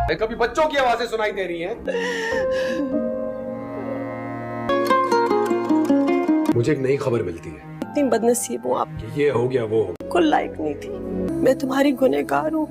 कभी बच्चों की आवाजें सुनाई दे रही हैं। मुझे एक नई खबर मिलती है। इतनी बदनसीब हूँ आप, ये हो गया वो हो। बिल्कुल लायक नहीं थी। मैं तुम्हारी गुनहगार हूँ,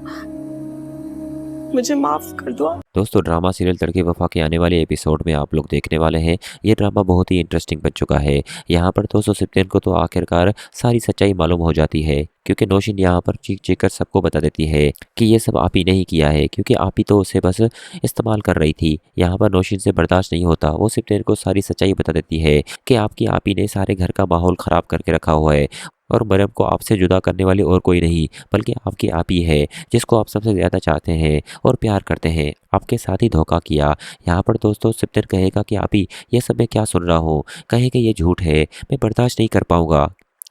मुझे माफ कर दो। दोस्तों ड्रामा सीरियल तड़के वफा के आने वाले एपिसोड में आप लोग देखने वाले हैं। ये ड्रामा बहुत ही इंटरेस्टिंग बन चुका है। यहाँ पर दोस्तों सिप्तेन को तो आखिरकार सारी सच्चाई मालूम हो जाती है, क्योंकि नौशीन यहाँ पर चीख चीख कर सबको बता देती है कि ये सब आप ही ने ही किया है, क्योंकि आप ही तो उसे बस इस्तेमाल कर रही थी। यहाँ पर नौशीन से बर्दाश्त नहीं होता, वो सिप्तेन को सारी सच्चाई बता देती है कि आपकी आप ही ने सारे घर का माहौल ख़राब करके रखा हुआ है और मरियम को आपसे जुदा करने वाली और कोई नहीं बल्कि आपकी आप ही है, जिसको आप सबसे ज़्यादा चाहते हैं और प्यार करते हैं। आपके साथ ही धोखा किया। यहाँ पर दोस्तों सिप्तेन कहेगा कि आप ही ये सब मैं क्या सुन रहा हूँ, कहेगा ये झूठ है, मैं बर्दाश्त नहीं कर पाऊँगा,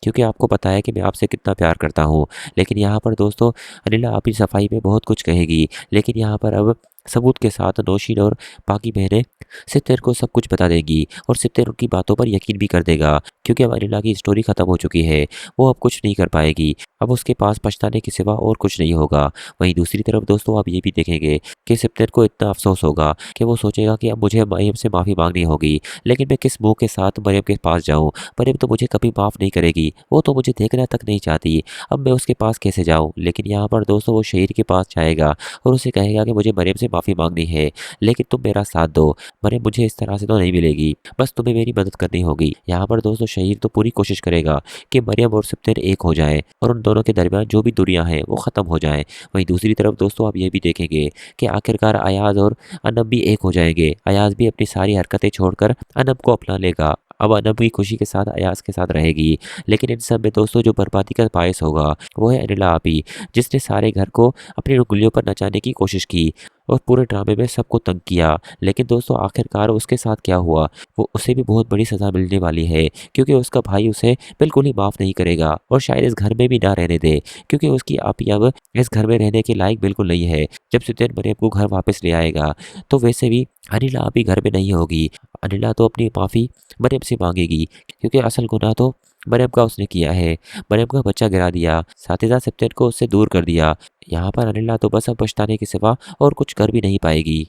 क्योंकि आपको पता है कि मैं आपसे कितना प्यार करता हूँ। लेकिन यहाँ पर दोस्तों अनिला अपनी सफाई में बहुत कुछ कहेगी, लेकिन यहाँ पर अब सबूत के साथ नौशीन और बाकी बहनें सिप्तेन को सब कुछ बता देगी और सिप्तेन उनकी बातों पर यकीन भी कर देगा, क्योंकि अब अनिला की स्टोरी खत्म हो चुकी है। वो अब कुछ नहीं कर पाएगी, अब उसके पास पछताने के सिवा और कुछ नहीं होगा। वहीं दूसरी तरफ दोस्तों आप ये भी देखेंगे कि सिप्तेन को इतना अफसोस होगा कि वो सोचेगा कि अब मुझे मरियम से माफ़ी मांगनी होगी, लेकिन मैं किस मुंह के साथ मरियम के पास जाऊँ। मरियम तो मुझे कभी माफ़ नहीं करेगी, वो तो मुझे देखना तक नहीं चाहती, अब मैं उसके पास कैसे जाऊँ। लेकिन यहाँ पर दोस्तों वो शहीर के पास जाएगा और उसे कहेगा कि मुझे मरियम से माफ़ी मांगनी है, लेकिन तुम मेरा साथ दो। मरियम मुझे इस तरह से तो नहीं मिलेगी, बस तुम्हें मेरी मदद करनी होगी। यहाँ पर दोस्तों शहीर तो पूरी कोशिश करेगा कि मरियम और सिप्तेन एक हो जाए और उन दोनों के दरमियान जो भी दूरियां हैं वो ख़त्म हो जाएं। वहीं दूसरी तरफ दोस्तों आप ये भी देखेंगे कि आखिरकार अयाज और अनब भी एक हो जाएंगे। अयाज भी अपनी सारी हरकतें छोड़कर अनब को अपना लेगा। अब अनब भी खुशी के साथ अयाज के साथ रहेगी। लेकिन इन सब में दोस्तों जो बर्बादी का बायस होगा वो है अनिला आपी, जिसने सारे घर को अपनी उंगलियों पर नचाने की कोशिश की और पूरे ड्रामे में सबको तंग किया। लेकिन दोस्तों आखिरकार उसके साथ क्या हुआ, वो उसे भी बहुत बड़ी सज़ा मिलने वाली है, क्योंकि उसका भाई उसे बिल्कुल ही माफ़ नहीं करेगा और शायद इस घर में भी ना रहने दे, क्योंकि उसकी आपी अब इस घर में रहने के लायक बिल्कुल नहीं है। जब सिप्तेन मरियम को घर वापस ले आएगा तो वैसे भी अनिला आपी घर में नहीं होगी। अनिला तो अपनी माफ़ी मरियम से मांगेगी, क्योंकि असल गुनाह तो मरियम का उसने किया है। मरियम का बच्चा गिरा दिया, साथ ही साथ सिप्तेन को उससे दूर कर दिया। यहाँ पर अनिला तो बस अब पछताने के सिवा और कुछ कर भी नहीं पाएगी।